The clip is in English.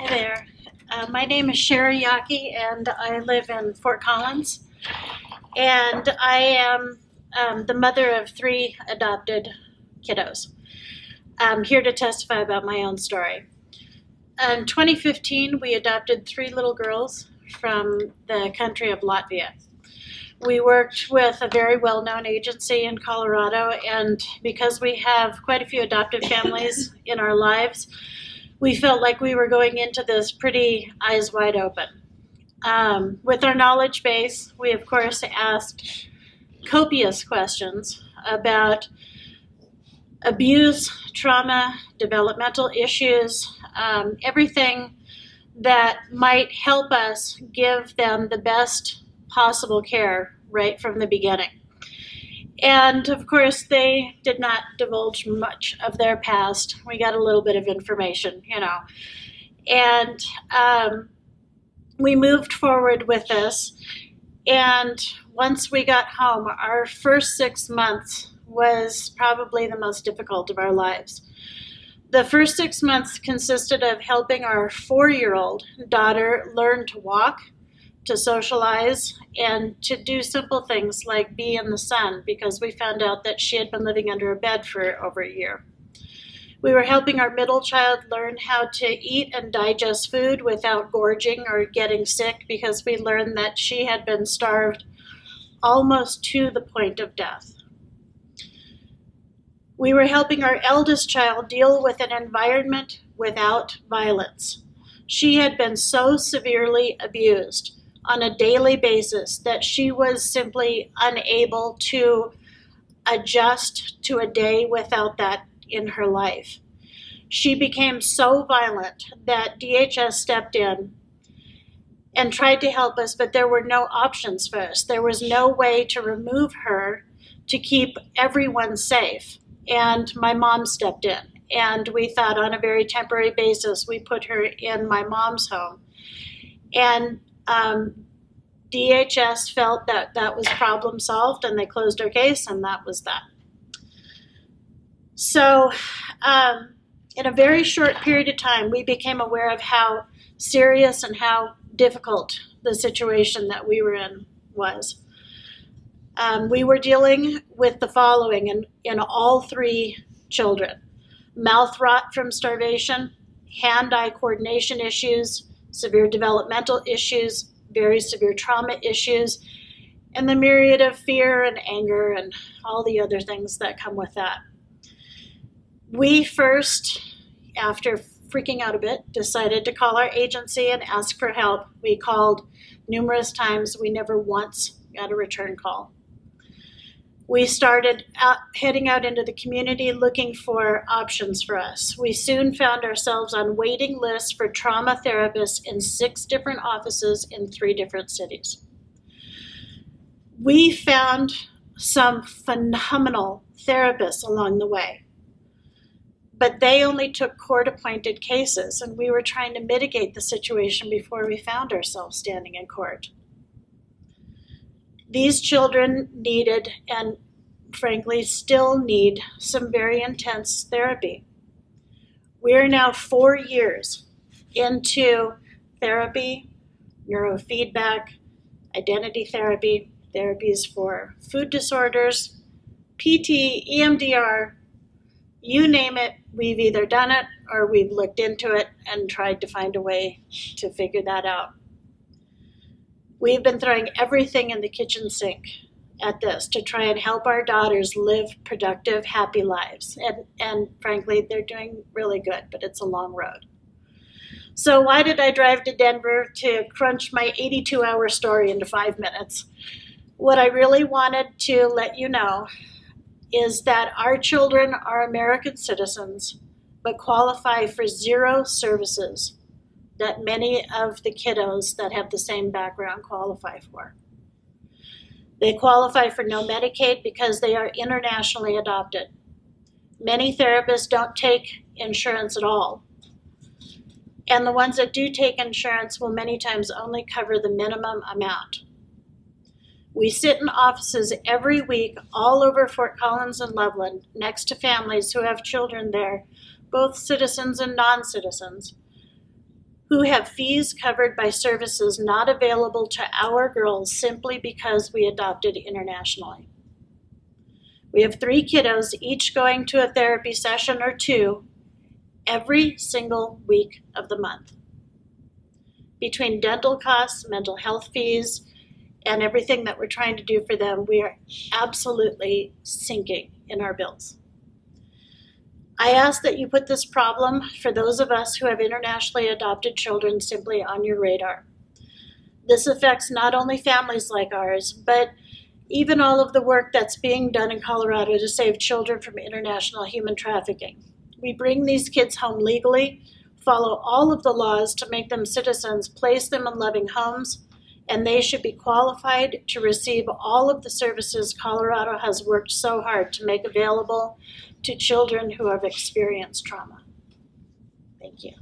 Hi there. My name is Sheri Yockey, and I live in Fort Collins. And I am the mother of three adopted kiddos. I'm here to testify about my own story. In 2015, we adopted three little girls from the country of Latvia. We worked with a very well-known agency in Colorado, and because we have quite a few adoptive families in our lives, we felt like we were going into this pretty eyes wide open. With our knowledge base, we of course asked copious questions about abuse, trauma, developmental issues, everything that might help us give them the best possible care right from the beginning. And of course, they did not divulge much of their past. We got a little bit of information, And we moved forward with this. And once we got home, our first 6 months was probably the most difficult of our lives. The first 6 months consisted of helping our 4-year-old daughter learn to walk, to socialize, and to do simple things like be in the sun, because we found out that she had been living under a bed for over a year. We were helping our middle child learn how to eat and digest food without gorging or getting sick, because we learned that she had been starved almost to the point of death. We were helping our eldest child deal with an environment without violence. She had been so severely abused on a daily basis that she was simply unable to adjust to a day without that in her life. She became so violent that DHS stepped in and tried to help us, but there were no options for us. There was no way to remove her to keep everyone safe. And my mom stepped in, and we thought on a very temporary basis, we put her in my mom's home. And DHS felt that that was problem solved, and they closed our case, and that was that. So in a very short period of time, we became aware of how serious and how difficult the situation that we were in was. We were dealing with the following in all three children: mouth rot from starvation, hand-eye coordination issues, severe developmental issues, very severe trauma issues, and the myriad of fear and anger and all the other things that come with that. We first, after freaking out a bit, decided to call our agency and ask for help. We called numerous times. We never once got a return call. We started heading out into the community looking for options for us. We soon found ourselves on waiting lists for trauma therapists in 6 different offices in 3 different cities. We found some phenomenal therapists along the way, but they only took court-appointed cases, and we were trying to mitigate the situation before we found ourselves standing in court. These children needed, and frankly still need, some very intense therapy. We're now 4 years into therapy, neurofeedback, identity therapy, therapies for food disorders, PT, EMDR, you name it, we've either done it or we've looked into it and tried to find a way to figure that out. We've been throwing everything in the kitchen sink at this to try and help our daughters live productive, happy lives. And frankly, they're doing really good, but it's a long road. So why did I drive to Denver to crunch my 82-hour story into 5 minutes? What I really wanted to let you know is that our children are American citizens, but qualify for 0 services that many of the kiddos that have the same background qualify for. They qualify for no Medicaid because they are internationally adopted. Many therapists don't take insurance at all. And the ones that do take insurance will many times only cover the minimum amount. We sit in offices every week all over Fort Collins and Loveland next to families who have children there, both citizens and non-citizens, who have fees covered by services not available to our girls simply because we adopted internationally. We have 3 kiddos, each going to a therapy session or 2 every single week of the month. Between dental costs, mental health fees, and everything that we're trying to do for them, we are absolutely sinking in our bills. I ask that you put this problem for those of us who have internationally adopted children simply on your radar. This affects not only families like ours, but even all of the work that's being done in Colorado to save children from international human trafficking. We bring these kids home legally, follow all of the laws to make them citizens, place them in loving homes, and they should be qualified to receive all of the services Colorado has worked so hard to make available to children who have experienced trauma. Thank you.